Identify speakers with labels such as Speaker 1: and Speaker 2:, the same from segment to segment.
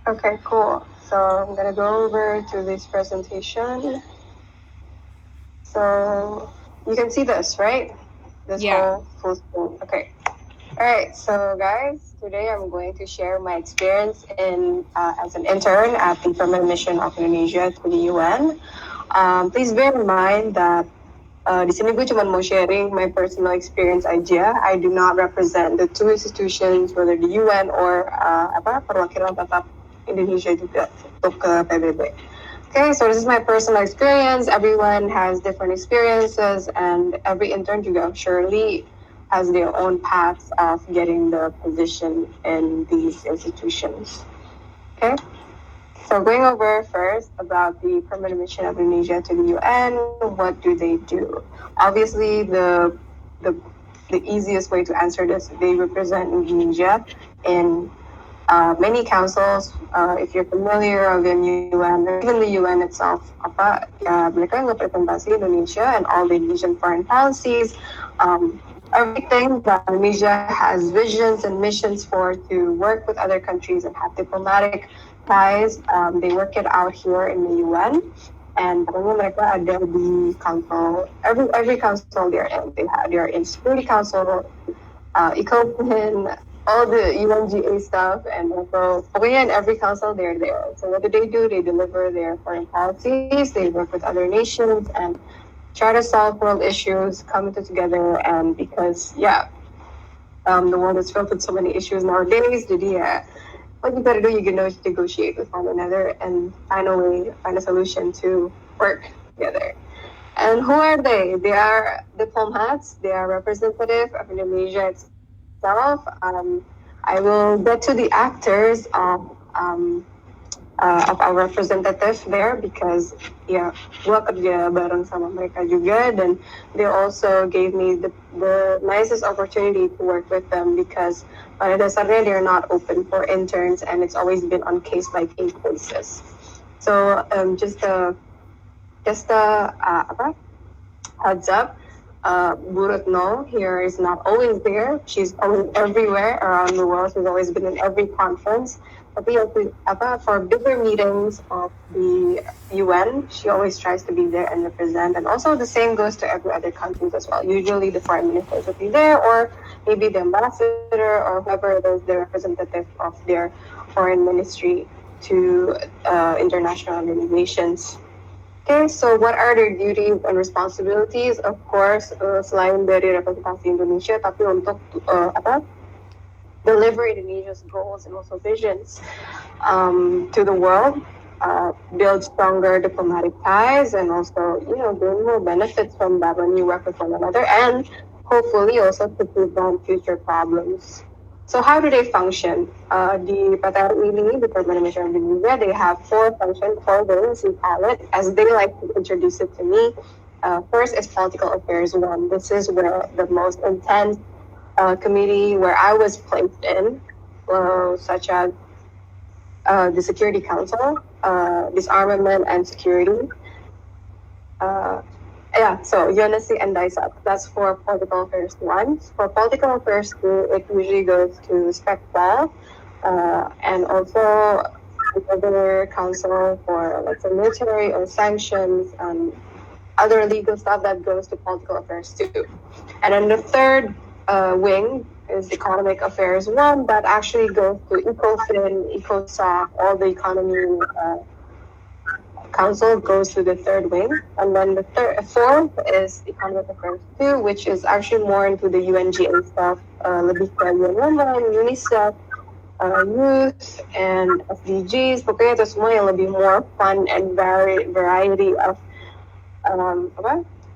Speaker 1: Okay, cool. So I'm gonna go over to this presentation. So you can see this, right? This
Speaker 2: Yeah.
Speaker 1: whole full screen. Okay. All right. So guys, today I'm going to share my experience in as an intern at the Permanent Mission of Indonesia to the UN. Please bear in mind that di sini gue cuma mau sharing my personal experience aja. I do not represent the two institutions, whether the UN or perwakilan tetap Indonesia juga untuk ke PBB. Okay, so this is my personal experience. Everyone has different experiences, and every intern juga surely has their own paths of getting the position in these institutions. Okay. So going over first about the permanent mission of Indonesia to the UN, what do they do? Obviously, the the easiest way to answer this, they represent Indonesia in many councils. If you're familiar with UN or even the UN itself, mereka ngerepresentasi Indonesia and all the Indonesian foreign policies, everything that Indonesia has visions and missions for to work with other countries and have diplomatic ties. They work it out here in the UN. And pokoknya mereka ada di council, every council they're in. They're in Security Council, ECOFIN, all the UNGA stuff, and also pokoknya in every council they're there. So what do? They deliver their foreign policies. They work with other nations and try to solve world issues, come together, and because the world is filled with so many issues nowadays. Jadi what you gotta do, you can negotiate with one another and find a way, find a solution to work together. And who are they? They are diplomats. They are representative of Indonesia itself. I will get to the actors of our representative there because gua kerja bareng sama mereka juga dan they also gave me the nicest opportunity to work with them because pada dasarnya they're not open for interns and it's always been on case by case basis. So just a heads up. Burutno here is not always there. She's always everywhere around the world. She's always been in every conference. Tapi for bigger meetings of the UN, she always tries to be there and represent. And also the same goes to every other countries as well. Usually the foreign ministers will be there, or maybe the ambassador or whoever it is, the representative of their foreign ministry to international organizations. Okay, so what are their duties and responsibilities? Of course, selain dari representasi Indonesia, tapi untuk deliver Indonesia's goals and also visions to the world, build stronger diplomatic ties, and also gain more benefits from that when you work with one another, and hopefully also to prevent future problems. So how do they function? The PTRI ini, the Permanent Mission of Indonesia, they have four functions, four wings, we call it, as they like to introduce it to me. First is political affairs one. This is where the most intense committee where I was placed in, such as the Security Council, disarmament and security. Uh, so UNSC and DICEP. That's for political affairs one. For political affairs two, it usually goes to SPECBAL, and also another council for let's say military or sanctions and other legal stuff that goes to political affairs too. And then the third wing is economic affairs one that actually goes to ECOFIN, ECOSOC, all the economy council goes to the third wing. And then the fourth is economic affairs two, which is actually more into the UNGA stuff, lebih ke UN Women, UNICEF, youth, and SDGs. Pokoknya itu semua yang lebih more fun and variety of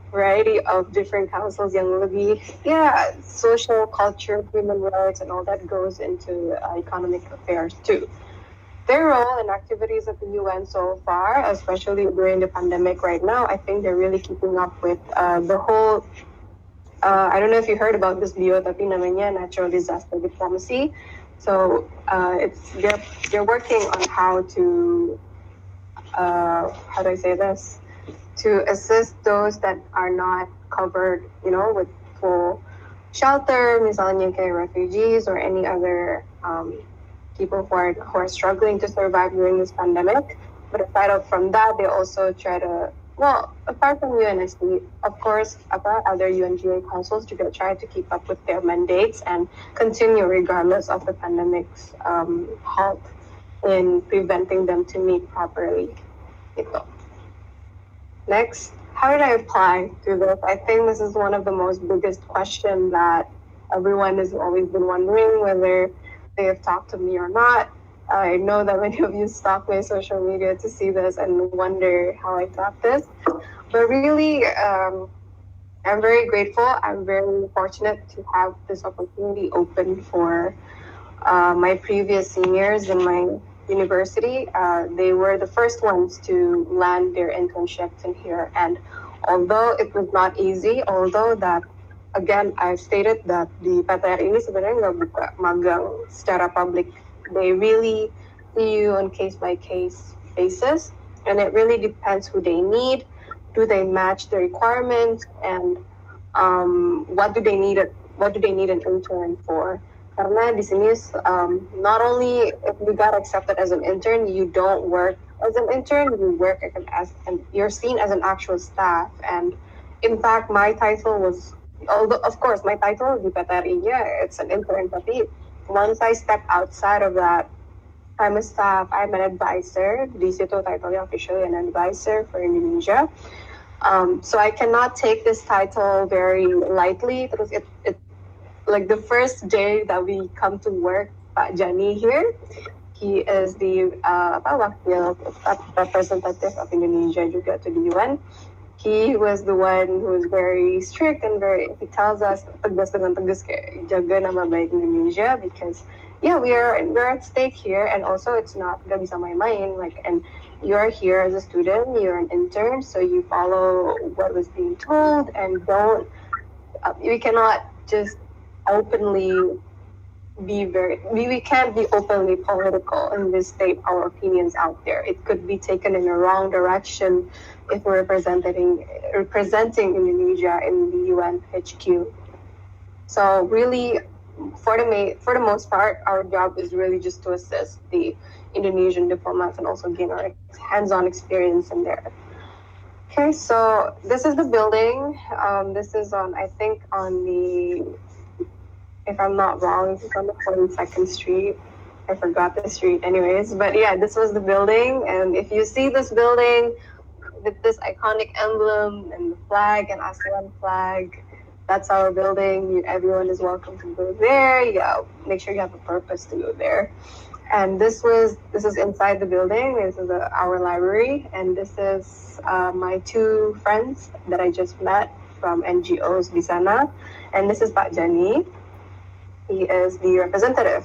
Speaker 1: variety of different councils yang lebih social culture, human rights, and all that goes into economic affairs too. Their role and activities at the UN so far, especially during the pandemic right now, I think they're really keeping up with the whole. I don't know if you heard about this bio, tapi namanya natural disaster diplomacy. So they're working on how do I say this, to assist those that are not covered, with full shelter, misalnya kayak refugees or any other people who are struggling to survive during this pandemic. But from that, they also try to, well, apart from UNSC, of course, other UNGA councils juga try to keep up with their mandates and continue regardless of the pandemic's halt in preventing them to meet properly. Ito. Next, how did I apply to this? I think this is one of the most biggest questions that everyone has always been wondering whether they have talked to me or not. I know that many of you stalk my social media to see this and wonder how I got this. But really, I'm very grateful. I'm very fortunate to have this opportunity open for my previous seniors in my university. They were the first ones to land their internships in here. And although it was not easy, although that, again, I've stated that the PTR ini sebenarnya nggak buka magang secara public. They really see you on case-by-case basis. And it really depends who they need. Do they match the requirements? And what do they need an intern for? Karena di sini, not only if you got accepted as an intern, you don't work as an intern, you work and you're seen as an actual staff. And in fact, my title was, although of course my title di PTRI, it's an intern, tapi once I step outside of that, I'm a staff, I'm an advisor. Di situ title officially an advisor for Indonesia. So I cannot take this title very lightly because it like the first day that we come to work, Pak Jani here, he is the wakil representative of Indonesia juga to the UN. He was the one who was very strict and he tells us tegas dengan tegas kayak jaga nama baik Indonesia because we're at stake here, and also it's not gak bisa main-main, like, and you're here as a student, you're an intern, so you follow what was being told and we cannot just openly we can't be openly political and just state our opinions out there. It could be taken in a wrong direction if we're representing Indonesia in the UN HQ. So really, for the most part, our job is really just to assist the Indonesian diplomats and also gain our hands-on experience in there. Okay, so this is the building. This is on the, if I'm not wrong, it's on the 42nd Street. I forgot the street anyways. But this was the building. And if you see this building with this iconic emblem and the flag and ASEAN flag, that's our building. Everyone is welcome to go there. Make sure you have a purpose to go there. And this is inside the building. This is our library. And this is my two friends that I just met from NGOs di sana. And this is Pak Jani. He is the representative.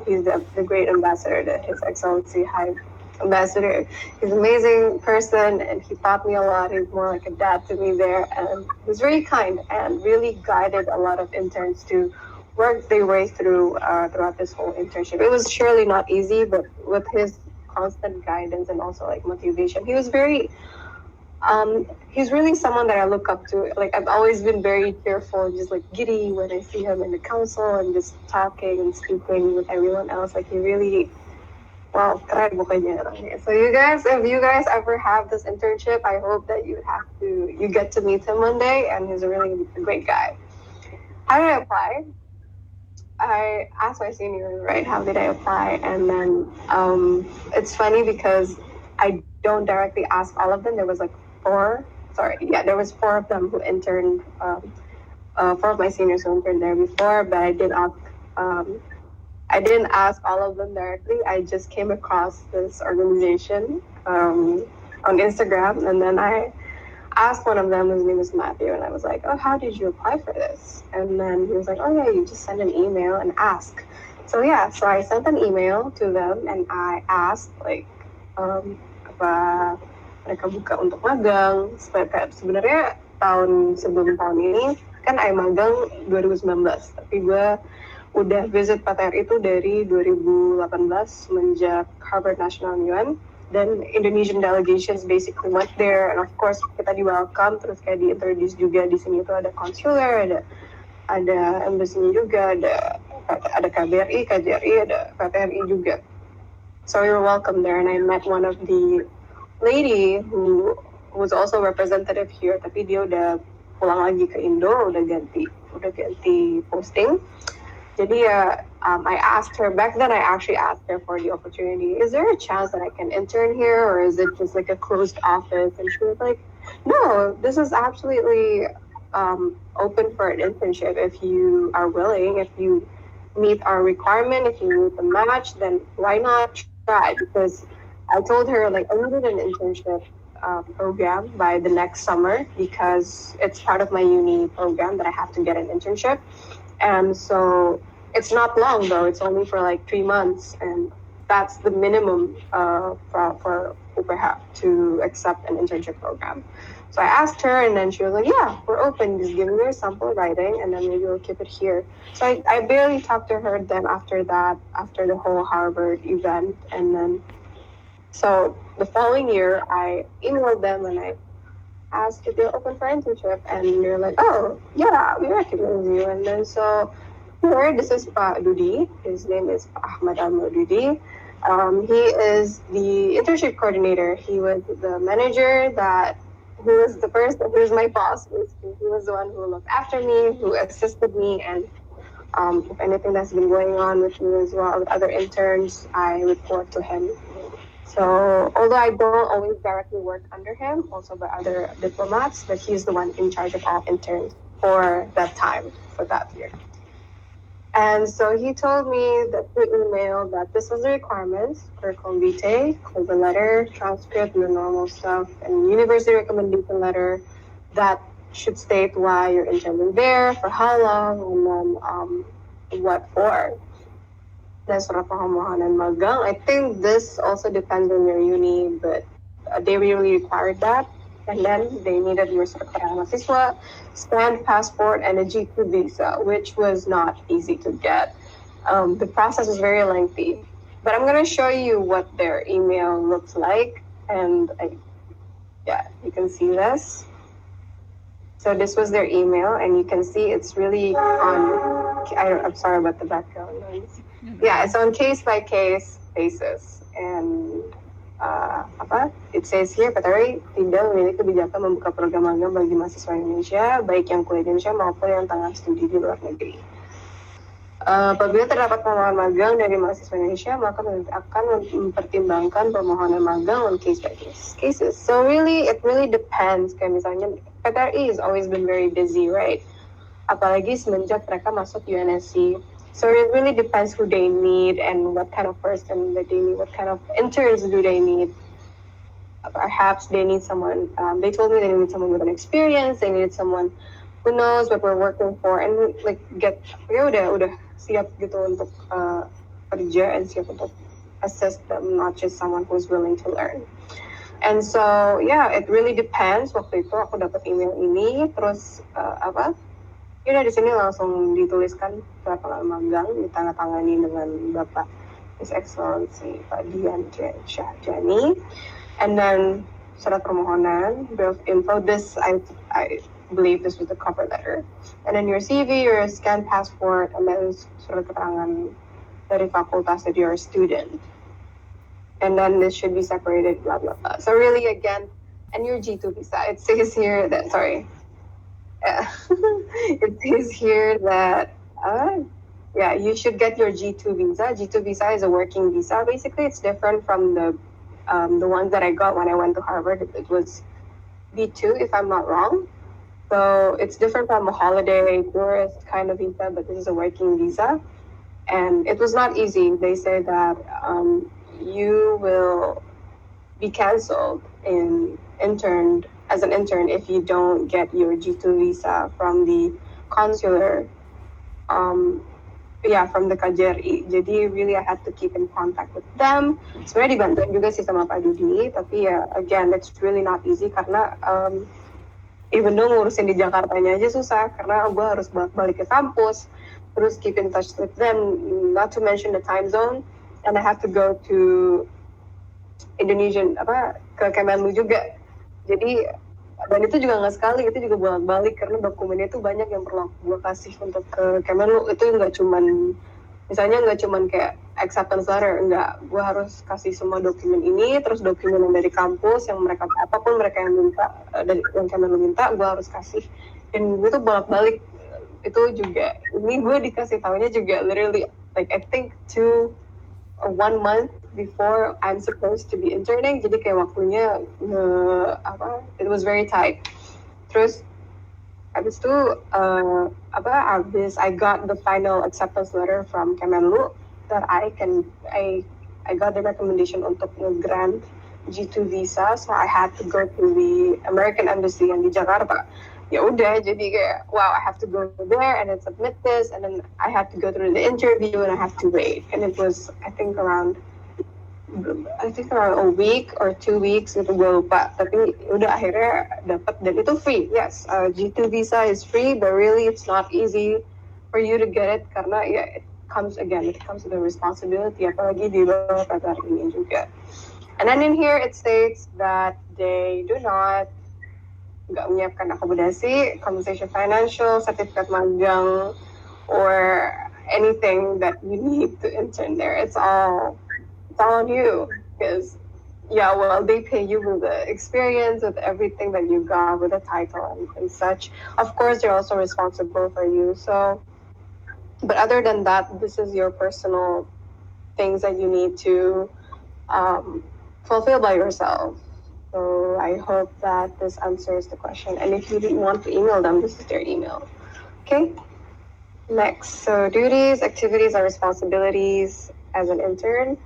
Speaker 1: He's the great ambassador, His Excellency High Ambassador. He's an amazing person, and he taught me a lot. He's more like a dad to me there, and he's very kind and really guided a lot of interns to work their way throughout this whole internship. It was surely not easy, but with his constant guidance and also like motivation, he was very he's really someone that I look up to. Like, I've always been very cheerful and just like giddy when I see him in the council and just talking and speaking with everyone else. Like, he really, wow, keren pokoknya. So if you guys ever have this internship, I hope that you get to meet him one day, and he's a really great guy. How did I apply? I asked my senior, right, how did I apply? And then it's funny because I don't directly ask all of them. There was like there was four of them who interned, four of my seniors who interned there before, but I didn't ask all of them directly. I just came across this organization on Instagram, and then I asked one of them, his name is Matthew, and I was like, oh, how did you apply for this? And then he was like, oh yeah, you just send an email and ask. So I sent an email to them and I asked like, apa mereka buka untuk magang. Sebenarnya sebelum tahun ini kan I magang 2019, tapi gue udah visit PTR itu dari 2018 semenjak Harvard National UN, dan Indonesian delegations basically went there, and of course kita di welcome, terus kayak di introduce juga. Di sini tuh ada consular, ada embassy juga, ada ada KBRI, KJRI, ada PTRI juga. So we were welcome there, and I met one of the lady who was also representative here, tapi dia udah pulang lagi ke Indo, udah ganti posting. Jadi I asked her back then. I actually asked her for the opportunity. Is there a chance that I can intern here, or is it just like a closed office? And she was like, "No, this is absolutely open for an internship if you are willing. If you meet our requirement, if you meet the match, then why not try?" Because I told her like I needed an internship program by the next summer because it's part of my uni program that I have to get an internship. And so it's not long though, it's only for like 3 months, and that's the minimum for UPH to accept an internship program. So I asked her, and then she was like, "Yeah, we're open, just give me your sample writing and then maybe we'll keep it here." So I barely talked to her then after that, after the whole Harvard event. And then so the following year I emailed them and I asked if they're open for internship, and they're like, "Oh, yeah, we recognize you." And then so here, this is Pak Dudi. His name is Ahmad Al Dudi. He is the internship coordinator. He was the manager who was the first, who was my boss. Basically. He was the one who looked after me, who assisted me, and if anything that's been going on with me as well, with other interns, I report to him. So although I don't always directly work under him, also by other diplomats, but he's the one in charge of all interns for that time, for that year. And so he told me that through email that this was the requirements: curriculum vitae, cover letter, transcript, the normal stuff, and university recommendation letter that should state why you're interning there, for how long, and then what for. That's surat pengumuman magang. I think this also depends on your uni, but they really required that. And then they needed your surat keterangan mahasiswa, scanned passport, and a G2 visa, which was not easy to get. The process was very lengthy. But I'm going to show you what their email looks like. And yeah, you can see this. So this was their email, and you can see it's really on, I'm sorry about the background noise. Yeah, it's on case-by-case basis. And it says here, PTRI tidak memiliki kebijakan membuka program magang bagi mahasiswa Indonesia, baik yang kuliah di Indonesia maupun yang tengah studi di luar negeri. Apabila terdapat permohonan magang dari mahasiswa Indonesia, maka akan mempertimbangkan permohonan magang on case-by-case cases. So really, it really depends. Kayak misalnya, PTRI has always been very busy, right? Apalagi semenjak mereka masuk UNSC. So it really depends who they need and what kind of person that they need, what kind of interns do they need. Perhaps they need someone, they told me they need someone with an experience, they need someone who knows what we're working for, and like udah siap gitu untuk kerja and siap untuk assist them, not just someone who's willing to learn. And so yeah, it really depends. Waktu itu aku dapat email ini, terus udah di sini langsung dituliskan surat pengalaman magang, ditandatangani dengan Bapak His Excellency Pak Dian Syahjani, and then surat permohonan, bill of info. This I believe this was the cover letter, and then your CV, your scanned passport, and then surat keterangan dari fakultas that you're a student, and then this should be separated, blah blah blah. So really, again, and your G2 visa. It says here that it says here that you should get your G2 visa. G2 visa is a working visa. Basically, it's different from the ones that I got when I went to Harvard. It was B2, if I'm not wrong. So it's different from a holiday tourist kind of visa, but this is a working visa. And it was not easy. They say that you will be canceled as an intern if you don't get your G2 visa from the consular, from the KJRI. Jadi really I had to keep in contact with them. Sebenarnya dibantuin juga sih sama Pak Dudi, tapi again, it's really not easy karena even though ngurusin di Jakartanya aja susah karena gue harus balik ke kampus, terus keep in touch with them, not to mention the time zone, and I have to go to Indonesian, ke Kemenlu juga. Jadi, dan itu juga nggak sekali, itu juga bolak-balik karena dokumennya itu banyak yang perlu gue kasih untuk ke Kemenlu. Itu nggak cuman Misalnya nggak cuman kayak acceptance letter, enggak, gue harus kasih semua dokumen ini, terus dokumen yang dari kampus, yang mereka apapun mereka yang minta, dari yang Kemenlu minta, gue harus kasih. Dan gue tuh bolak-balik itu juga. Ini gue dikasih tahunya juga literally like I think 1 month before I'm supposed to be interning. Jadi kayak waktunya it was very tight. Terus habis itu I got the final acceptance letter from Kemenlu that I got the recommendation untuk nge-grant G2 visa, so I had to go to the American Embassy yang di Jakarta. Ya udah, jadi kayak wow, I have to go there and then submit this, and then I have to go through the interview and I have to wait, and it was I think around a week or 2 weeks gitu, gue lupa, tapi udah akhirnya dapat, dan itu free. Yes, G2 visa is free, but really it's not easy for you to get it karena ya it comes with a responsibility, apalagi di bawah PTR ini juga. And then in here it states that they do not nggak menyiapkan akomodasi, compensation financial, sertifikat magang, or anything that you need to intern there. It's all on you, because they pay you with the experience, with everything that you got, with the title and such. Of course, they're also responsible for you. So, but other than that, this is your personal things that you need to fulfill by yourself. So I hope that this answers the question. And if you want to email them, this is their email. Okay. Next, so duties, activities, and responsibilities as an intern.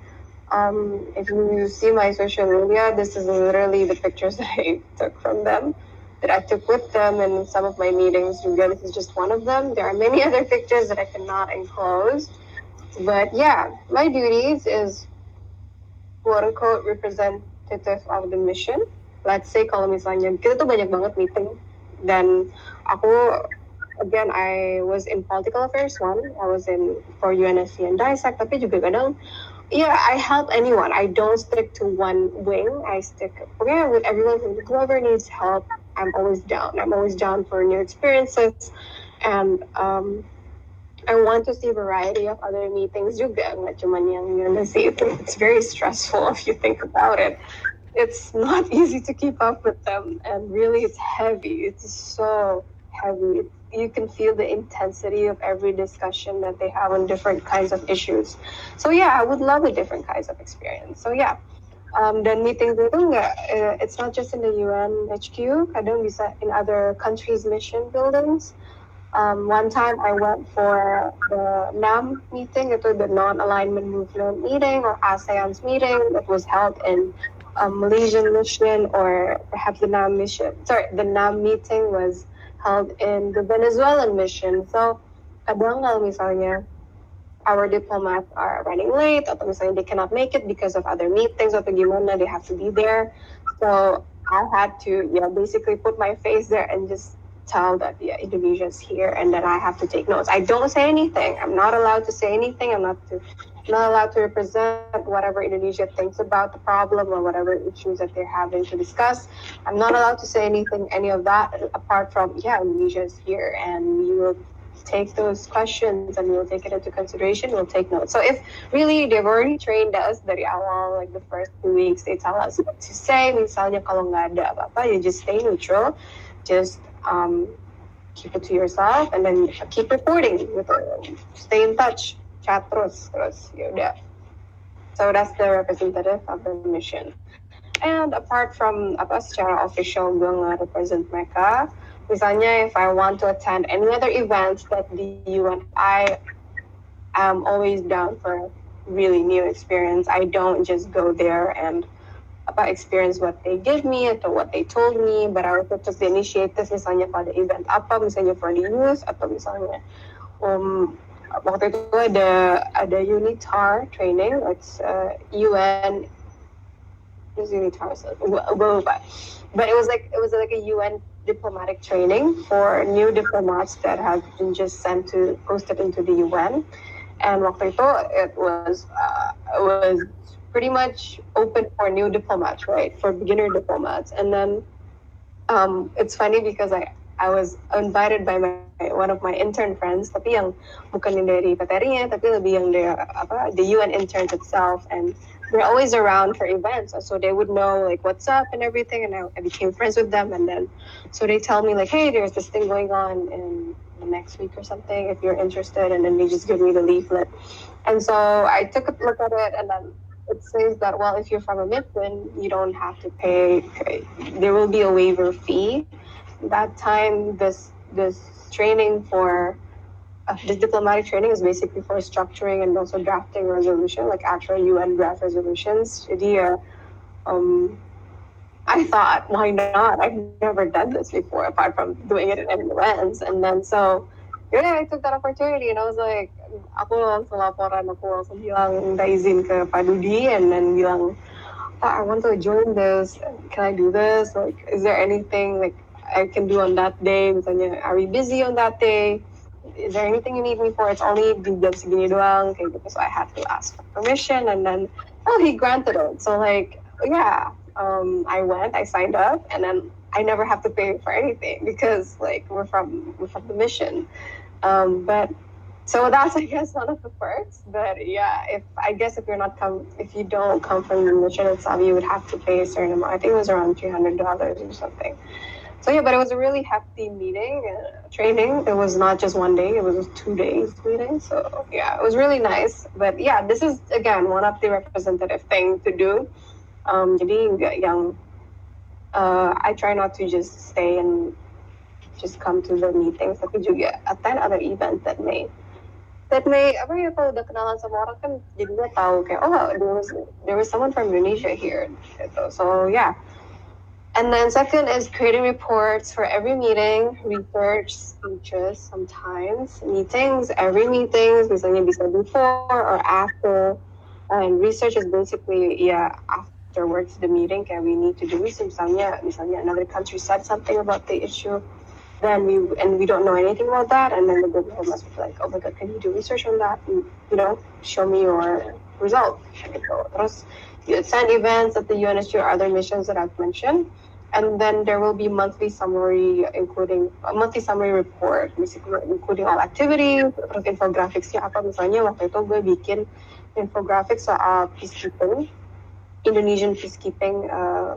Speaker 1: If you see my social media, this is literally the pictures that I took from them, that I took with them in some of my meetings. This is just one of them. There are many other pictures that I cannot enclose. But yeah, my duties is quote-unquote representative of the mission. Let's say kalau misalnya kita tuh banyak banget meeting, dan aku again I was in political affairs one, I was in for UNSC and DISAC, tapi juga kadang I help anyone. I don't stick to one wing. I stick with everyone. Whoever needs help, I'm always down. I'm always down for new experiences, and I want to see a variety of other meetings juga. Nggak cuma yang UNSC. It's very stressful if you think about it. It's not easy to keep up with them, and really, it's heavy. It's so heavy. You can feel the intensity of every discussion that they have on different kinds of issues. So I would love a different kinds of experience. So dan meetings itu it's not just in the UN HQ, kadang bisa in other countries' mission buildings. One time I went for the NAM meeting, itu the Non-Alignment Movement meeting, or ASEAN's meeting, that was held in Malaysian mission, or perhaps the NAM mission. Sorry, the NAM meeting was held in the Venezuelan mission. So, kadang kalau misalnya our diplomats are running late, atau misalnya they cannot make it because of other meetings, atau gimana, they have to be there. So, I had to basically put my face there and just tell that Indonesia's here, and then I have to take notes. I don't say anything. I'm not allowed to say anything. I'm not allowed to represent whatever Indonesia thinks about the problem or whatever issues that they're having to discuss. I'm not allowed to say any of that, apart from Indonesia is here, and we will take those questions and we'll take it into consideration. We'll take notes. So if really they've already trained us dari awal, like the first 2 weeks, they tell us what to say. Misalnya kalau nggak ada apa-apa, you just stay neutral, just keep it to yourself, and then keep reporting. Stay in touch, chat terus yaudah. So that's the representative of the mission. And apart from secara official gue nge-represent mereka, misalnya if I want to attend any other events that the UN, I am always down for really new experience. I don't just go there and experience what they give me atau what they told me, but I also took the initiative, misalnya pada event misalnya for the youth, atau misalnya waktu itu ada UNITAR training. It's UN. UNITAR, but it was like a UN diplomatic training for new diplomats that have been just posted into the UN. And waktu itu it was pretty much open for new diplomats, right? For beginner diplomats. And then it's funny because I I was invited by one of my intern friends, tapi yang bukan yang dari PTRI-nya, tapi lebih yang dari the UN interns itself, and they're always around for events, so they would know like what's up and everything, and I became friends with them, and then so they tell me like, hey, there's this thing going on in the next week or something if you're interested, and then they just give me the leaflet, and so I took a look at it, and then it says that, well, if you're from a mission, you don't have to pay. There will be a waiver fee. That time, this training for this diplomatic training is basically for structuring and also drafting resolution, like actual UN draft resolutions. Um, I thought, why not? I've never done this before, apart from doing it in events. And then so, yeah, I took that opportunity, and I was like, aku langsung laporan, aku langsung bilang minta izin ke Pak Dudi, and then bilang, Pak, I want to join this. Can I do this? Like, is there anything like I can do on that day? Misalnya, are we busy on that day? Is there anything you need me for? It's only di jam segini doang, kayak gitu. So I had to ask for permission, and then he granted it. So like, yeah, I went, I signed up, and then I never have to pay for anything because like we're from the mission. But so that's, I guess, one of the perks. But yeah, if you don't come from the mission itself, you would have to pay a certain amount. I think it was around $300 or something. So yeah, but it was a really hefty meeting, training. It was not just one day; it was 2 days meeting. So yeah, it was really nice. But yeah, this is again one of the representative thing to do. Jadi yang I try not to just stay and just come to the meetings, tapi juga attend other events that may apa ya, kalau udah kenalan sama orang kan jadinya tahu kayak, oh, there was someone from Indonesia here gitu. So yeah. And then second is creating reports for every meeting, research, speeches, sometimes meetings, every meetings, misalnya bisa before or after. And research is basically, yeah, afterwards the meeting, kayak we need to do research. Misalnya another country said something about the issue, then we don't know anything about that, and then the government must be like, oh my god, can you do research on that? And, show me your result. Terus you attend events at the UNSG or other missions that I've mentioned, and then there will be monthly summary, including a monthly summary report, basically including all activities. Terus infographicsnya apa, misalnya waktu itu gue bikin infographics soal peacekeeping, Indonesian peacekeeping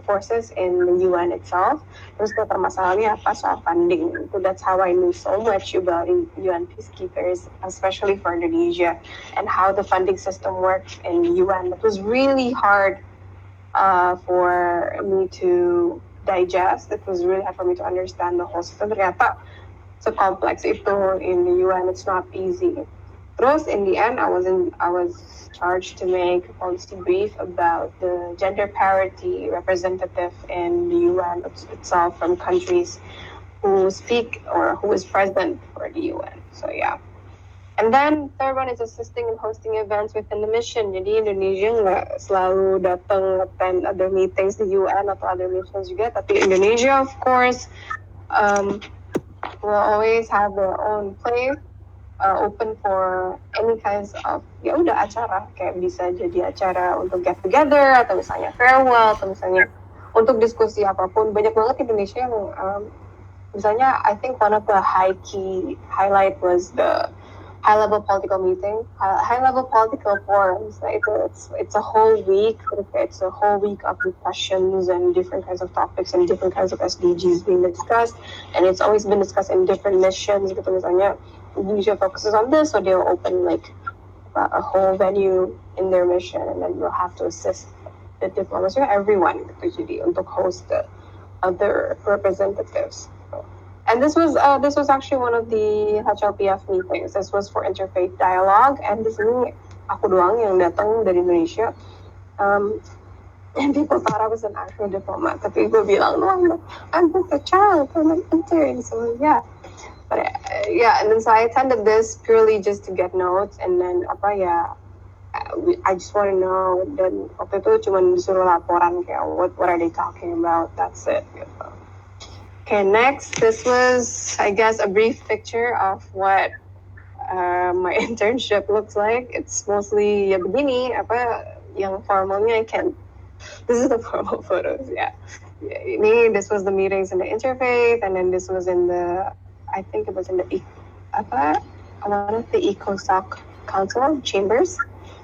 Speaker 1: forces in the UN itself. Terus permasalahannya apa, soal funding. So that's how I knew so much about UN peacekeepers, especially for Indonesia, and how the funding system works in the UN. It was really hard for me to digest. It was really hard for me to understand the whole system. Ternyata so complex itu in the UN. It's not easy. Terus in the end, I was charged to make a policy brief about the gender parity representative in the UN itself from countries who speak or who is present for the UN. So yeah. And then third one is assisting and hosting events within the mission. Jadi Indonesia nggak selalu datang attend other meetings di UN atau other missions juga, tapi Indonesia, of course, will always have their own place. Open for any kinds of ya udah acara, kayak bisa jadi acara untuk get together atau misalnya farewell atau misalnya untuk diskusi apapun. Banyak banget Indonesia yang misalnya I think one of the highlight was the high level political meeting, high level political forums. Like it's a whole week. It's a whole week of discussions and different kinds of topics and different kinds of SDGs being discussed, and it's always been discussed in different missions. Gitu misalnya Indonesia focuses on this, so they'll open like a whole venue in their mission, and then you'll have to assist the diplomats or everyone jadi untuk host the other representatives. And this was actually one of the HLPF meetings. This was for interfaith dialogue, and this ini aku doang yang datang dari Indonesia. And people thought I was an actual diplomat, tapi gue bilang, no, I'm just a child, I'm an intern, so yeah. But yeah, and then so I attended this purely just to get notes, and then I just want to know. Dan waktu itu cuma disuruh laporan kayak what are they talking about? That's it. Gitu. Okay, next, this was, I guess, a brief picture of what my internship looks like. It's mostly ya begini, yang formalnya I can This is the formal photos, yeah. Me, this was the meetings in the interfaith, and then this was in the, I think it was in the, apa, one of the ECOSOC Council chambers.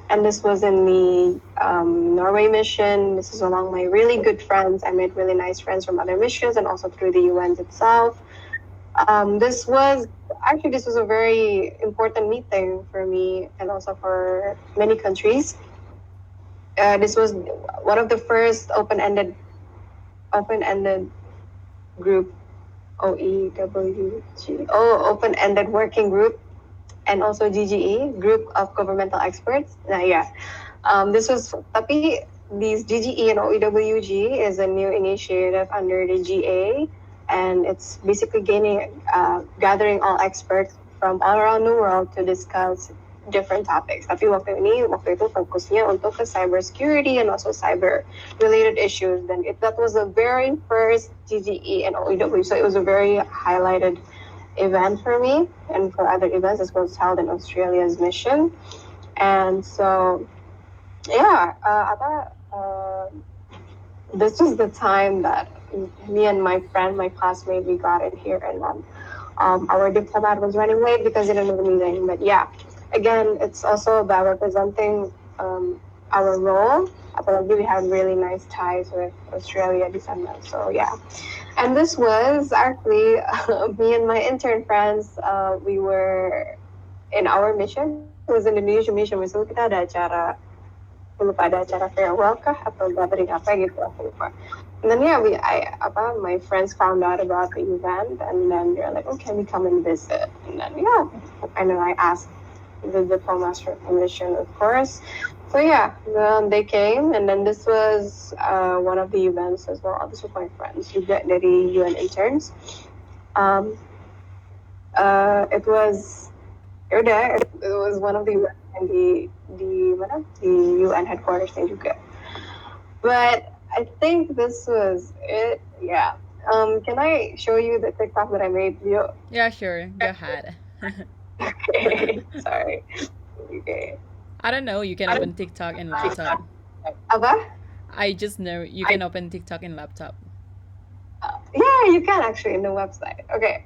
Speaker 1: And this was in the Norway mission. This is along my really good friends. I made really nice friends from other missions and also through the UN itself. This was a very important meeting for me and also for many countries. This was one of the first open-ended group, open-ended working group, and also GGE, Group of Governmental Experts. This was, tapi these GGE and OEWG is a new initiative under the GA, and it's basically gathering all experts from all around the world to discuss different topics. Tapi waktu itu fokusnya untuk ke cybersecurity and also cyber-related issues. Then that was the very first GGE and OEWG, so it was a very highlighted event for me and for other events. This was held in Australia's mission. And so, this was the time that me and my friend, my classmate, we got in here, and our diplomat was running late because he didn't know the meeting. But yeah, again, it's also about representing our role. Apalagi we had really nice ties with Australia di sana. So yeah. And this was actually me and my intern friends. We were in our mission. It was an Indonesian mission. So kita ada acara, farewell kah atau gathering apa gitu, aku lupa. And then my friends found out about the event, and then they're like, "Oh, can we come and visit?" And then and then I asked the diplomats for permission, of course. So they came, and then this was one of the events as well. This was my friends juga dari UN interns. It was one of the events in the UN headquarters juga. But I think this was it. Yeah. Can I show you the TikTok that I made?
Speaker 2: Yeah, sure. Go ahead.
Speaker 1: Okay. Sorry. Okay.
Speaker 2: I don't know. You can open TikTok in laptop.
Speaker 1: Apa?
Speaker 2: I just know you can open TikTok in laptop.
Speaker 1: Yeah, you can actually in the website. Okay.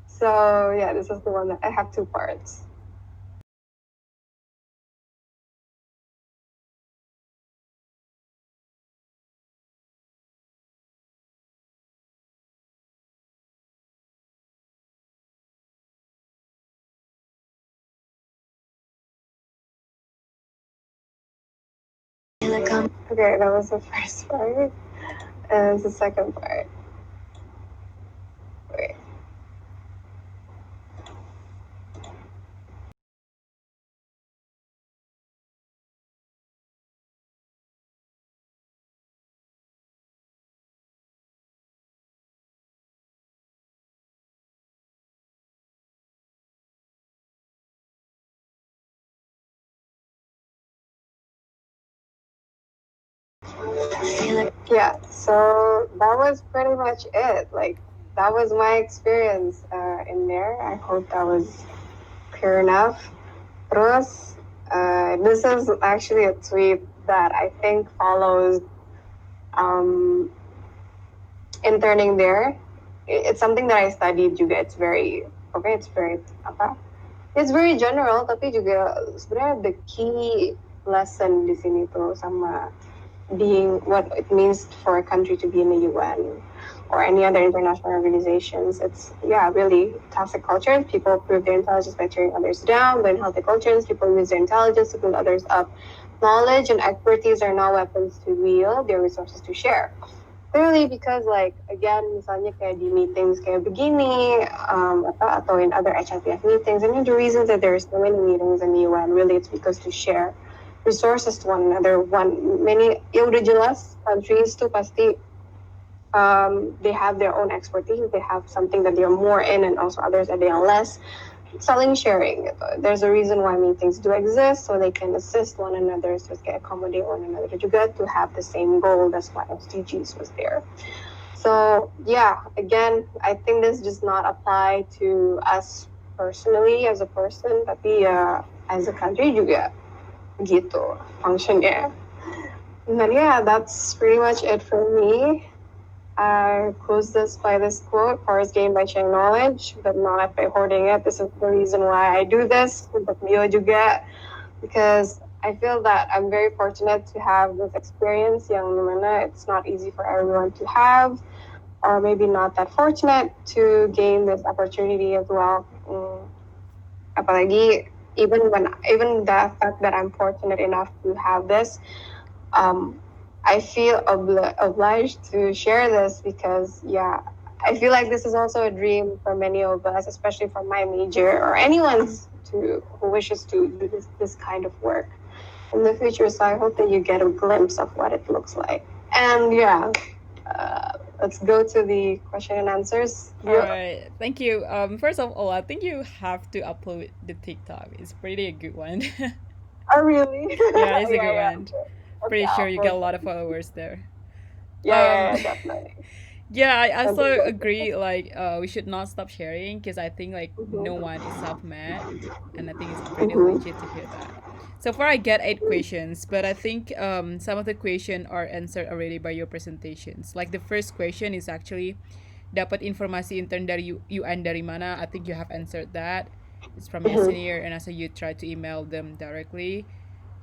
Speaker 1: So this is the one that I have two parts. Okay, that was the first part. And the second part. Wait. Yeah, so that was pretty much it. Like, that was my experience in there. I hope that was clear enough. Terus, this is actually a tweet that I think follows interning there. It's something that I studied juga. It's very apa? It's very general, tapi juga sebenarnya the key lesson di sini tuh sama being what it means for a country to be in the UN or any other international organizations. It's really toxic cultures. People prove their intelligence by tearing others down. But in healthy cultures, people use their intelligence to build others up. Knowledge and expertise are not weapons to wield, they're resources to share. Clearly, because again, misalnya kayak di meetings kayak begini, atau in other HLPF meetings, and the reasons that there are so many meetings in the UN, really it's because to share resources to one another. Udah jelas countries tuh pasti they have their own expertise, they have something that they're more in, and also others that they are less. Selling, sharing. There's a reason why meetings do exist, so they can assist one another, so they accommodate one another juga to have the same goal. That's why SDGs was there. So again, I think this does not apply to us personally as a person, tapi as a country juga gitu functionnya. And then yeah, that's pretty much it for me. I close this by this quote: "Power is gained by sharing knowledge, but not by hoarding it." This is the reason why I do this untuk Mio juga, because I feel that I'm very fortunate to have this experience yang dimana it's not easy for everyone to have, or maybe not that fortunate to gain this opportunity as well. Apalagi even the fact that I'm fortunate enough to have this, um, I feel obliged to share this because yeah, I feel like this is also a dream for many of us, especially for my major or anyone's who wishes to do this kind of work in the future. So I hope that you get a glimpse of what it looks like. And yeah, let's go to the question and answers.
Speaker 2: All right, thank you. First of all, I think you have to upload the TikTok. It's pretty a good one.
Speaker 1: Oh really?
Speaker 2: Yeah, it's a
Speaker 1: Yeah,
Speaker 2: good
Speaker 1: yeah.
Speaker 2: one.
Speaker 1: Okay,
Speaker 2: Pretty sure
Speaker 1: I'll
Speaker 2: you get a
Speaker 1: post
Speaker 2: lot of
Speaker 1: it.
Speaker 2: followers there.
Speaker 1: Yeah,
Speaker 2: Um,
Speaker 1: yeah, yeah, definitely.
Speaker 2: yeah, I
Speaker 1: That'd be
Speaker 2: also
Speaker 1: good.
Speaker 2: agree. Like, we should not stop sharing because I think like no
Speaker 1: Mm-hmm.
Speaker 2: one is self-made, and I think it's pretty
Speaker 1: Mm-hmm.
Speaker 2: legit to hear that. So far, I get 8 questions, but I think some of the question are answered already by your presentations. Like the first question is actually dapat informasi intern dari UN dari mana? I think you have answered that. It's from your
Speaker 1: Mm-hmm.
Speaker 2: senior, and also you try to email them directly.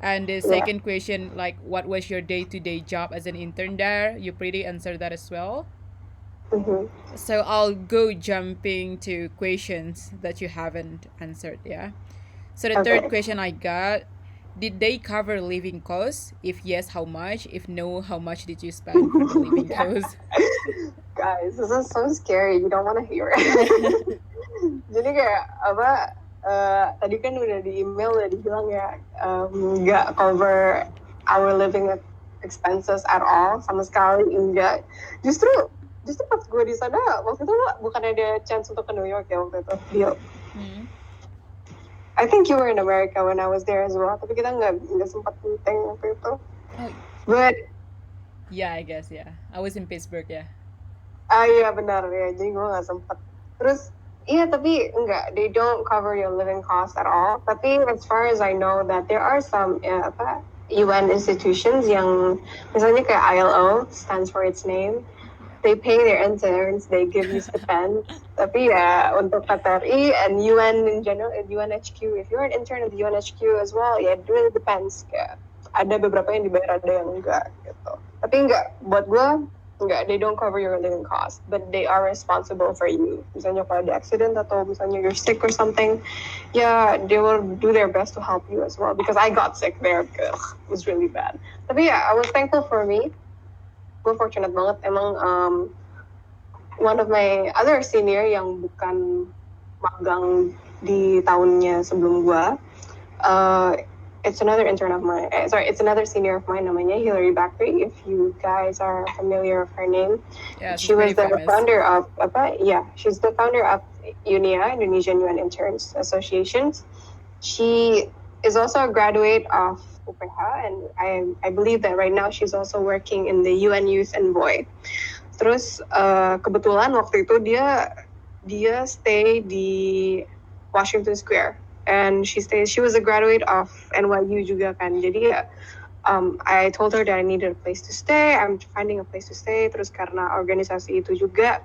Speaker 2: And the
Speaker 1: Yeah.
Speaker 2: second question, like, what was your day-to-day job as an intern there? You pretty answered that as well.
Speaker 1: Mm-hmm.
Speaker 2: So I'll go jumping to questions that you haven't answered, yeah? So the third
Speaker 1: Okay.
Speaker 2: question I got, did they cover living costs? If yes, how much? If no, how much did you spend for the living
Speaker 1: Yeah.
Speaker 2: costs?
Speaker 1: Guys, this is so scary. You don't want to hear it. Jadi kayak apa? Tadi kan udah di email udah dibilang ya nggak cover our living expenses at all, sama sekali enggak. Justru justru pas gue di sana waktu itu bukan ada chance untuk ke New York ya waktu itu. Deal.
Speaker 2: Hmm.
Speaker 1: I think you were in America when I was there as well. Tapi kita nggak sempat meeting waktu itu.
Speaker 2: Oh,
Speaker 1: But
Speaker 2: yeah, I guess, yeah. I was in Pittsburgh, yeah.
Speaker 1: iya benar ya. Jadi gue nggak sempat. Terus iya tapi enggak, they don't cover your living costs at all. Tapi as far as I know that there are some apa UN institutions yang misalnya kayak ILO stands for its name.
Speaker 2: Yeah.
Speaker 1: They pay their interns, they give you stipends. Tapi ya untuk KTRI and UN in general, UNHQ, if you're an intern at the UNHQ as well, ya it really depends. Kayak ada beberapa yang dibayar, ada yang enggak gitu. Tapi enggak, buat gue enggak, they don't cover your living costs, but they are responsible for you. Misalnya kalau ada accident atau misalnya you're sick or something, yeah, they will do their best to help you as well. Because I got sick there, it was really bad. Tapi yeah, I was thankful for me. Gue fortunate banget emang one of my other senior yang bukan magang di tahunnya sebelum gue, it's another intern of mine. It's another senior of mine namanya Hillary Bakri. If you guys are familiar with her name,
Speaker 2: Yeah, she's
Speaker 1: she
Speaker 2: pretty
Speaker 1: was the
Speaker 2: famous.
Speaker 1: founder of she's the founder of UNIA, Indonesian UN Interns Association. She is also a graduate of UPH, and I believe that right now she's also working in the UN Youth Envoy. Terus kebetulan waktu itu dia stay di Washington Square, and she was a graduate of NYU juga kan. Jadi I told her that I needed a place to stay. I'm finding a place to stay. Terus karena organisasi itu juga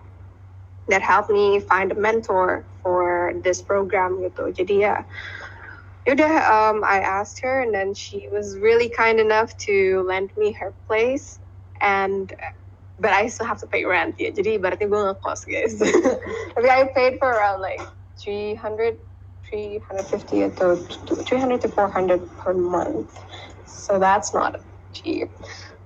Speaker 1: that helped me find a mentor for this program gitu. Jadi ya yaudah, I asked her, and then she was really kind enough to lend me her place, but I still have to pay rent ya. Jadi ibaratnya gue ngekos guys. Tapi I paid for around like 300, 350 atau 300 to 400 per month. So that's not cheap.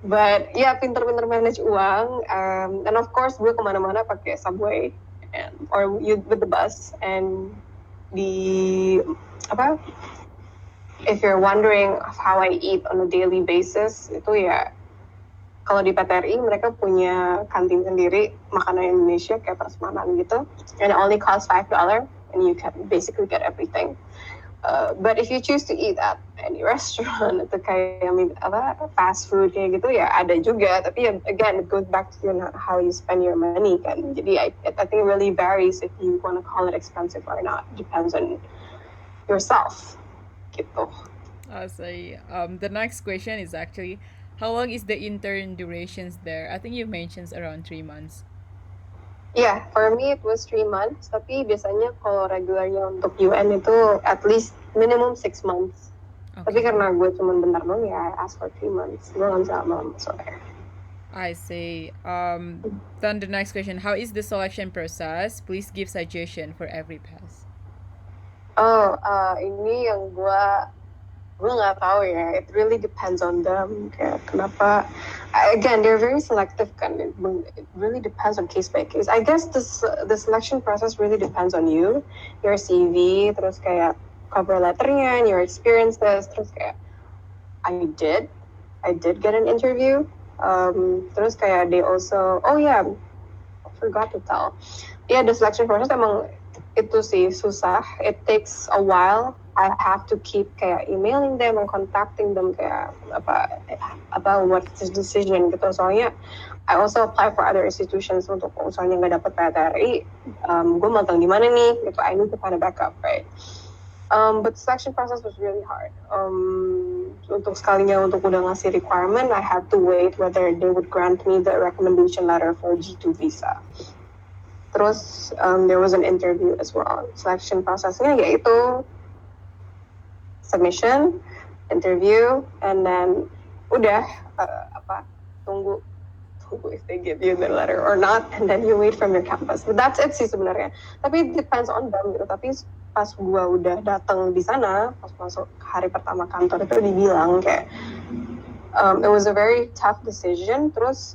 Speaker 1: But yeah, pinter-pinter manage uang. And of course gue kemana-mana pakai subway or with the bus. And if you're wondering how I eat on a daily basis, itu ya kalau di PTRI mereka punya kantin sendiri makanan Indonesia kayak prasmanan gitu, and it only costs $5 and you can basically get everything. But if you choose to eat at any restaurant atau kayak fast food kayak gitu ya ada juga, tapi again it goes back to how you spend your money kan. Jadi I think it really varies if you want to call it expensive or not. Depends on yourself gitu.
Speaker 2: I see. The next question is actually, How long is the intern durations there? I think you mentioned around 3 months.
Speaker 1: Yeah, for me it was 3 months. Tapi biasanya kalau regularnya untuk UN itu at least minimum 6 months. Tapi
Speaker 2: Okay.
Speaker 1: karena gue cuma bentar doang ya, I asked for 3 months. Gue nggak bisa lama-lama soalnya.
Speaker 2: I see. Then the next question: how is the selection process? Please give suggestion for every pass.
Speaker 1: Oh, ini yang gue nggak tahu ya. It really depends on them. Kayak kenapa? Again, they're very selective kan. It really depends on case by case. I guess the selection process really depends on you, your CV, terus kayak cover letternya, your experiences, terus kayak I did, I did get an interview. Terus kayak they also, oh yeah, I forgot to tell. Yeah, the selection process emang itu sih susah. It takes a while. I have to keep kayak emailing them and contacting them kayak apa about what's the decision gitu. Soalnya I also apply for other institutions untuk misalnya nggak dapet PTRI, gue magang di mana nih gitu. I need to find a backup, right? But the selection process was really hard. Untuk sekalinya untuk udah ngasih requirement, I had to wait whether they would grant me the recommendation letter for G2 visa. Terus there was an interview as well. Selection processnya yaitu submission, interview, and then udah tunggu if they give you the letter or not, and then you wait from your campus. But that's it sih sebenarnya. Tapi it depends on them gitu. Tapi pas gue udah datang di sana, pas masuk hari pertama kantor itu dibilang kayak it was a very tough decision. Terus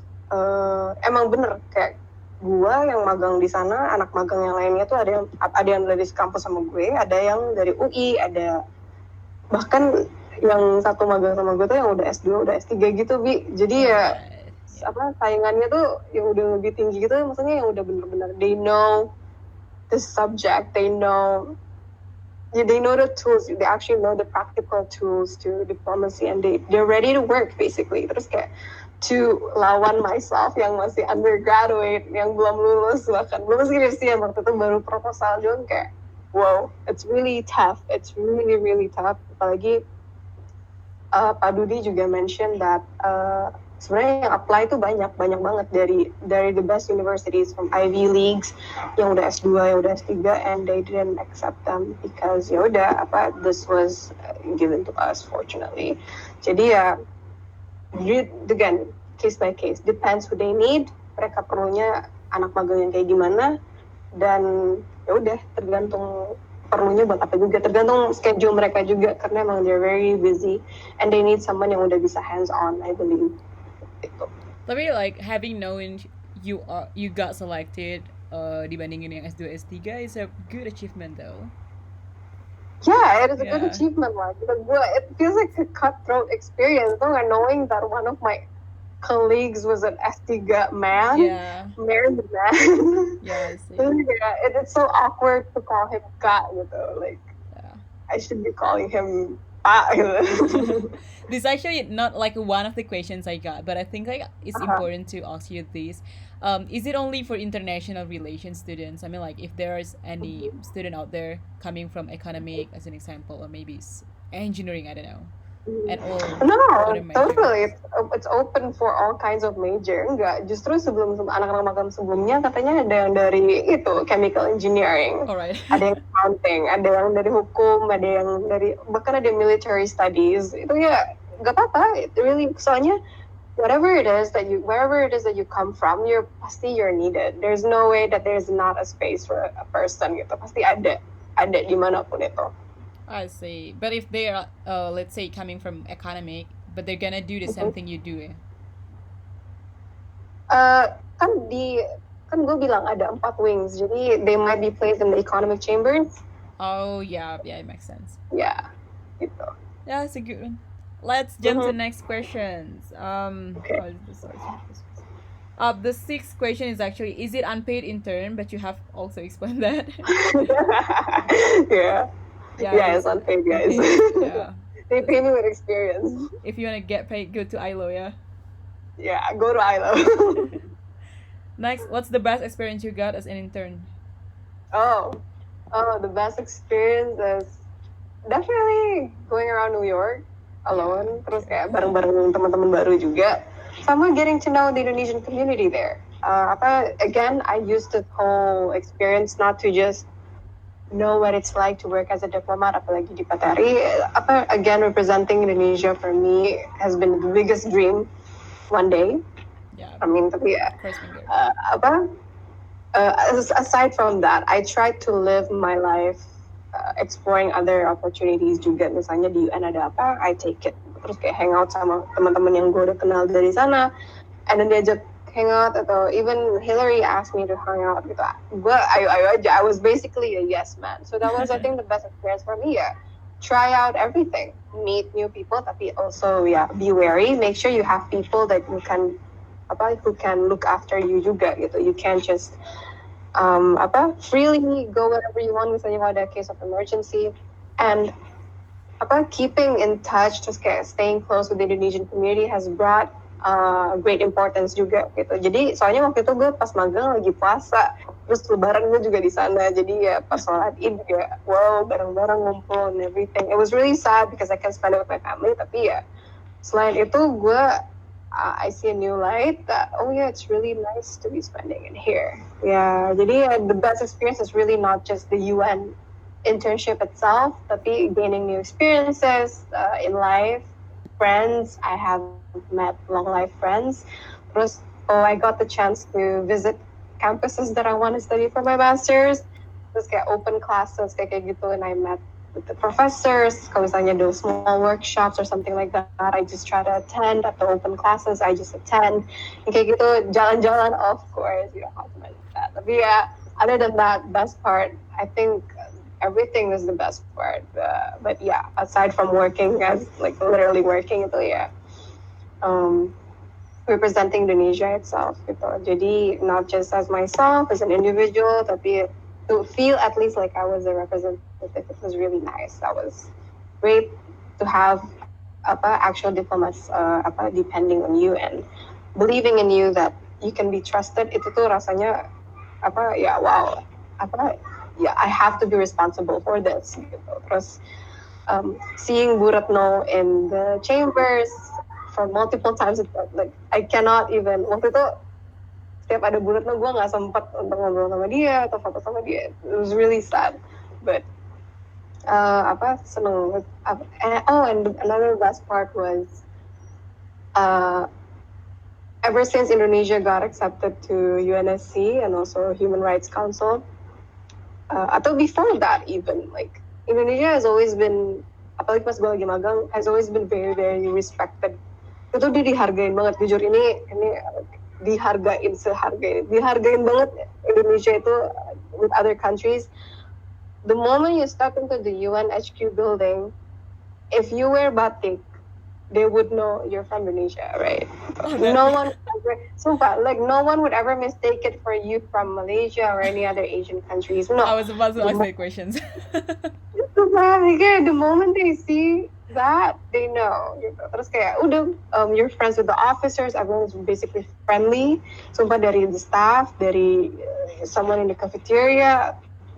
Speaker 1: emang bener kayak gue yang magang di sana, anak magang yang lainnya tuh ada yang dari kampus sama gue, ada yang dari UI, ada bahkan yang satu magang sama gue tuh yang udah S2, udah S3 gitu, Bi. Jadi
Speaker 2: Oh my
Speaker 1: ya
Speaker 2: god. Yeah.
Speaker 1: saingannya tuh yang udah lebih tinggi gitu, maksudnya yang udah bener-bener they know the subject, they know the tools, they actually know the practical tools to diplomacy, and they're ready to work basically. Terus kayak to lawan myself yang masih undergraduate, yang belum lulus, bahkan belum skripsi, waktu itu baru proposal doang, kayak wow, it's really tough, it's really really tough. Apalagi Pak Dudi juga mention that sebenarnya yang apply itu banyak banget dari the best universities from Ivy Leagues yang udah S2, yang udah S3, and they didn't accept them because ya udah this was given to us fortunately. Jadi ya again case by case, depends who they need, mereka perlunya anak magang yang kayak gimana, dan ya udah tergantung perlunya buat apa juga, tergantung schedule mereka juga, karena emang they're very busy and they need someone yang udah bisa hands on, I believe gitu.
Speaker 2: Tapi like having known you got selected dibandingin yang S2 S3 is a good achievement though.
Speaker 1: Yeah, it is a good
Speaker 2: Yeah.
Speaker 1: achievement lah. It feels like a cutthroat experience, though, knowing that one of my colleagues was an S3 man,
Speaker 2: Yeah.
Speaker 1: married man.
Speaker 2: Yeah, I see.
Speaker 1: It's so awkward to call him Kak, like
Speaker 2: Yeah.
Speaker 1: I should be calling him Pak.
Speaker 2: This is actually not like one of the questions I got, but I think like it's important to ask you this. Is it only for international relations students? I mean, like if there is any student out there coming from economic, as an example, or maybe engineering, I don't know, and all
Speaker 1: No,
Speaker 2: other majors.
Speaker 1: totally. It's open for all kinds of major. Enggak, justru sebelum anak-anak magang sebelumnya katanya ada yang dari itu chemical engineering,
Speaker 2: Alright.
Speaker 1: ada yang accounting, ada yang dari hukum, ada yang dari bahkan ada military studies. Itu ya nggak apa-apa. It really, soalnya wherever it is that you come from, you're needed. There's no way that there's not a space for a person gitu. Pasti ada dimanapun itu.
Speaker 2: I see. But if they are, let's say, coming from economic, but they're gonna do the same thing you do,
Speaker 1: kan gue bilang ada 4 wings, jadi they might be placed in the economic chambers.
Speaker 2: Oh yeah, it makes sense.
Speaker 1: Yeah, gitu.
Speaker 2: Yeah, it's a good one. Let's jump to the next questions.
Speaker 1: Okay.
Speaker 2: The sixth question is actually, is it unpaid intern? But you have also explained that.
Speaker 1: Yeah, it's unpaid, guys.
Speaker 2: Yeah.
Speaker 1: They pay me with experience.
Speaker 2: If you wanna get paid, go to ILO, yeah.
Speaker 1: Yeah, go to ILO.
Speaker 2: Next, what's the best experience you got as an intern?
Speaker 1: Oh, the best experience is definitely going around New York.
Speaker 2: Yeah,
Speaker 1: alone, terus
Speaker 2: true.
Speaker 1: kayak bareng-bareng teman-teman baru juga, sama getting to know the Indonesian community there. Again, I used the whole experience not to just know what it's like to work as a diplomat, apalagi di Patari. Again, representing Indonesia for me has been the biggest dream one day.
Speaker 2: Yeah,
Speaker 1: I mean, tapi ya,
Speaker 2: correspondent.
Speaker 1: uh, apa aside from that, I try to live my life exploring other opportunities juga. Misalnya di UN ada apa, I take it. Terus kayak hangout sama teman-teman yang gue udah kenal dari sana, and then diajak hangout atau even Hillary asked me to hang out gitu. Gue ayo aja. I was basically a yes man. So that was I think the best experience for me ya. Try out everything, meet new people, tapi also be wary. Make sure you have people that who can look after you juga gitu. You can't just freely go wherever you want misalnya kalau ada case of emergency, and keeping in touch, terus kayak staying close with the Indonesian community has brought great importance juga gitu. Jadi soalnya waktu itu gue pas magang lagi puasa, terus lebaran gue juga di sana, jadi ya pas sholat id juga wow bareng-bareng ngumpul and everything. It was really sad because I can't spend it with my family, tapi ya selain itu gue I see a new light that oh yeah, it's really nice to be spending in here. Yeah, jadi the best experience is really not just the UN internship itself, tapi gaining new experiences in life, friends. I have met long life friends. Terus I got the chance to visit campuses that I want to study for my master's. Terus kayak open classes kayak gitu, and I met with the professors. Kalau misalnya do small workshops or something like that, I just try to attend. At the open classes, I just attend. And kayak gitu, jalan-jalan, of course, you don't have to mention that. Tapi ya, other than that, best part, I think everything is the best part. But yeah, aside from working as like literally working itu ya, um, representing Indonesia itself gitu. Jadi not just as myself as an individual, tapi to feel at least like I was a representative, it was really nice. That was great to have actual diplomats depending on you and believing in you that you can be trusted. Itu tuh rasanya wow, I have to be responsible for this gitu. Terus seeing Bu Retno in the chambers for multiple times, like I cannot even waktu itu setiap ada Bu Retno gue nggak sempat untuk ngobrol sama dia atau foto sama dia. It was really sad, but seneng. And another best part was ever since Indonesia got accepted to UNSC and also Human Rights Council, atau before that even, like Indonesia has always been, apalagi pas gue lagi magang, has always been very very respected. Itu dia dihargain banget, jujur ini dihargain banget Indonesia itu with other countries. The moment you step into the UN HQ building, if you wear batik, they would know you're from Indonesia, right?
Speaker 2: Oh,
Speaker 1: No one no one would ever mistake it for you from Malaysia or any other Asian countries. No.
Speaker 2: I was about to ask that questions.
Speaker 1: The moment they see that, they know. Terus kayak udah, you're friends with the officers, everyone's basically friendly. Sumpah dari the staff, dari someone in the cafeteria,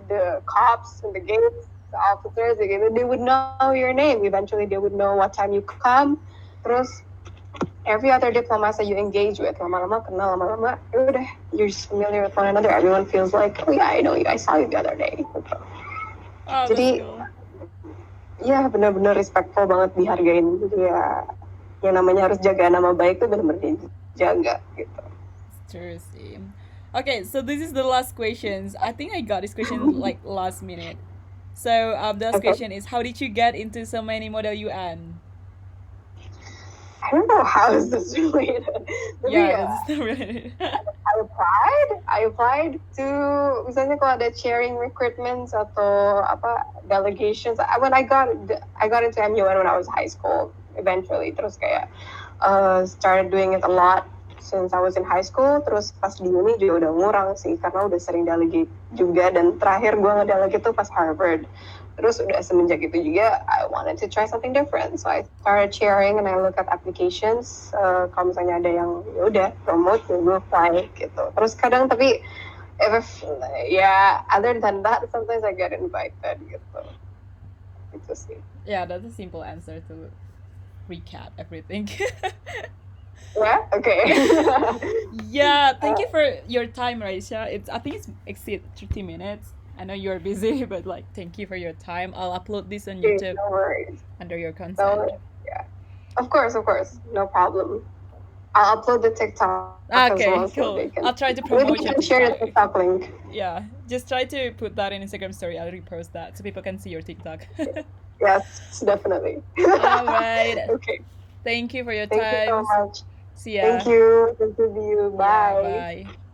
Speaker 1: the cops in the gates, the officers, they would know your name. Eventually, they would know what time you come. Terus every other diplomat that you engage with, lama-lama kenal, lama-lama, udah, you're just familiar with one another. Everyone feels like, oh yeah, I know you, I saw you the other day.
Speaker 2: Oh, that's
Speaker 1: Jadi,
Speaker 2: cool.
Speaker 1: ya benar-benar respectful banget, dihargain. Jadi ya, yang namanya harus jaga nama baik tuh benar-benar dijaga gitu.
Speaker 2: True, see. Okay, so this is the last questions. I think I got this question like last minute. So the last question is, how did you get into so many model UN?
Speaker 1: I don't know how is this related.
Speaker 2: Yeah, that's related.
Speaker 1: I applied to misalnya kalau ada chairing recruitments atau delegations. When I got into MUN when I was high school eventually. Terus kayak started doing it a lot since I was in high school. Terus pas di uni juga udah ngurang sih karena udah sering delegate juga, dan terakhir gue ngedelegate itu pas Harvard. Terus udah semenjak itu juga I wanted to try something different, so I started chairing and I look at applications. Kalau misalnya ada yang udah promote, gue apply gitu. Terus kadang tapi other than that, sometimes I get invited gitu. Itu sih.
Speaker 2: Yeah, that's a simple answer to recap everything.
Speaker 1: Yeah. Okay.
Speaker 2: Yeah, thank you for your time, Raissa. I think it's exceed 30 minutes. I know you're busy, but like thank you for your time. I'll upload this on
Speaker 1: Okay,
Speaker 2: YouTube
Speaker 1: no worries.
Speaker 2: under your
Speaker 1: No.
Speaker 2: consent.
Speaker 1: Yeah. Of course. No problem. I'll upload the TikTok as well so they
Speaker 2: Okay,
Speaker 1: can.
Speaker 2: cool. I'll try to
Speaker 1: Maybe you can
Speaker 2: promote your
Speaker 1: share the
Speaker 2: TikTok.
Speaker 1: TikTok link.
Speaker 2: Yeah, just try to put that in Instagram story. I'll repost that so people can see your TikTok.
Speaker 1: Yes, definitely.
Speaker 2: All right.
Speaker 1: Okay.
Speaker 2: Thank you for your
Speaker 1: Thank you so
Speaker 2: time.
Speaker 1: much.
Speaker 2: See
Speaker 1: Thank
Speaker 2: ya.
Speaker 1: you. Thank you.
Speaker 2: Yeah,
Speaker 1: Bye.
Speaker 2: bye.